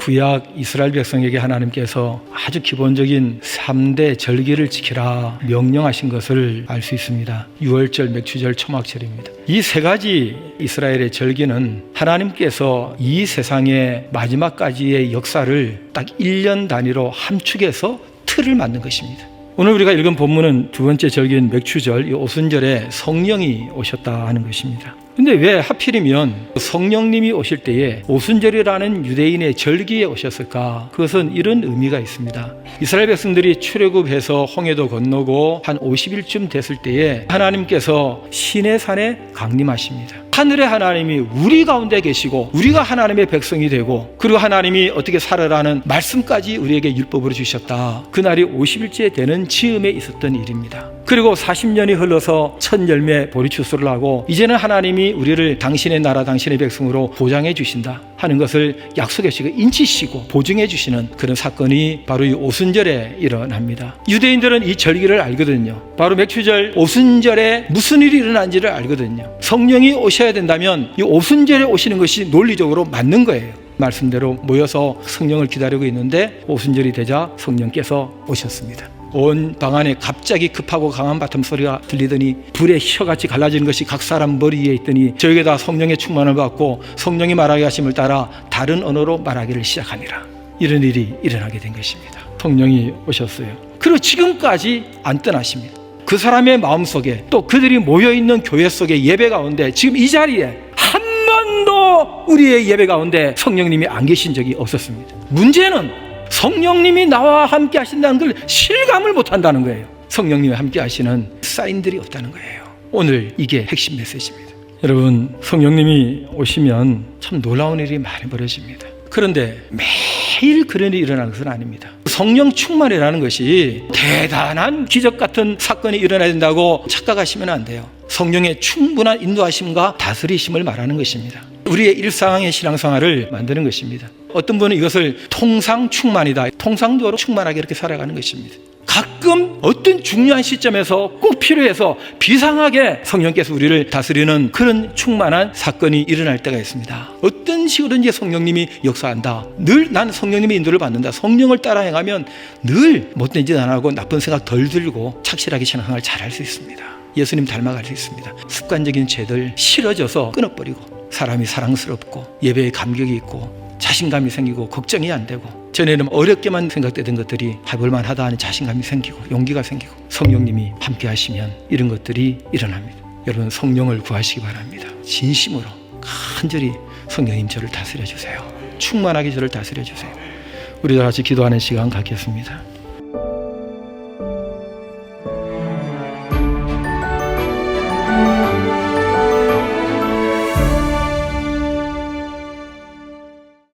구약 이스라엘 백성에게 하나님께서 아주 기본적인 3대 절기를 지키라 명령하신 것을 알 수 있습니다. 유월절, 맥추절, 초막절입니다. 이 세 가지 이스라엘의 절기는 하나님께서 이 세상의 마지막까지의 역사를 딱 1년 단위로 함축해서 틀을 만든 것입니다. 오늘 우리가 읽은 본문은 두 번째 절기인 맥추절, 이 오순절에 성령이 오셨다 하는 것입니다. 근데 왜 하필이면 성령님이 오실 때에 오순절이라는 유대인의 절기에 오셨을까? 그것은 이런 의미가 있습니다. 이스라엘 백성들이 출애굽해서 홍해도 건너고 한 50일쯤 됐을 때에 하나님께서 시내산에 강림하십니다. 하늘의 하나님이 우리 가운데 계시고 우리가 하나님의 백성이 되고 그리고 하나님이 어떻게 살아라는 말씀까지 우리에게 율법으로 주셨다. 그날이 50일째 되는 즈음에 있었던 일입니다. 그리고 40년이 흘러서 첫 열매 보리추수를 하고 이제는 하나님이 우리를 당신의 나라 당신의 백성으로 보장해 주신다 하는 것을 약속해 주시고 인치시고 보증해 주시는 그런 사건이 바로 이 오순절에 일어납니다. 유대인들은 이 절기를 알거든요. 바로 맥추절 오순절에 무슨 일이 일어난지를 알거든요. 성령이 오셔야 된다면 이 오순절에 오시는 것이 논리적으로 맞는 거예요. 말씀대로 모여서 성령을 기다리고 있는데 오순절이 되자 성령께서 오셨습니다. 온 방 안에 갑자기 급하고 강한 바람 소리가 들리더니 불의 혀같이 갈라지는 것이 각 사람 머리 위에 있더니 저에게 다 성령의 충만을 받고 성령이 말하게 하심을 따라 다른 언어로 말하기를 시작하니라. 이런 일이 일어나게 된 것입니다. 성령이 오셨어요. 그리고 지금까지 안 떠나십니다. 그 사람의 마음속에 또 그들이 모여있는 교회 속의 예배 가운데 지금 이 자리에 한 번도 우리의 예배 가운데 성령님이 안 계신 적이 없었습니다. 문제는 성령님이 나와 함께 하신다는 걸 실감을 못한다는 거예요. 성령님이 함께 하시는 사인들이 없다는 거예요. 오늘 이게 핵심 메시지입니다. 여러분, 성령님이 오시면 참 놀라운 일이 많이 벌어집니다. 그런데 매일 그런 일이 일어나는 것은 아닙니다. 성령 충만이라는 것이 대단한 기적 같은 사건이 일어나야 된다고 착각하시면 안 돼요. 성령의 충분한 인도하심과 다스리심을 말하는 것입니다. 우리의 일상의 신앙생활을 만드는 것입니다. 어떤 분은 이것을 통상 충만이다, 통상적으로 충만하게 이렇게 살아가는 것입니다. 가끔 어떤 중요한 시점에서 꼭 필요해서 비상하게 성령께서 우리를 다스리는 그런 충만한 사건이 일어날 때가 있습니다. 어떤 식으로든지 성령님이 역사한다. 늘 난 성령님의 인도를 받는다. 성령을 따라 행하면 늘 못된 짓 안 하고 나쁜 생각 덜 들고 착실하게 신앙생활을 잘할 수 있습니다. 예수님 닮아갈 수 있습니다. 습관적인 죄들 싫어져서 끊어버리고 사람이 사랑스럽고 예배에 감격이 있고 자신감이 생기고 걱정이 안 되고 전에는 어렵게만 생각되던 것들이 해볼만 하다 하는 자신감이 생기고 용기가 생기고 성령님이 함께 하시면 이런 것들이 일어납니다. 여러분, 성령을 구하시기 바랍니다. 진심으로 간절히 성령님 저를 다스려 주세요. 충만하게 저를 다스려 주세요. 우리 다 같이 기도하는 시간 갖겠습니다.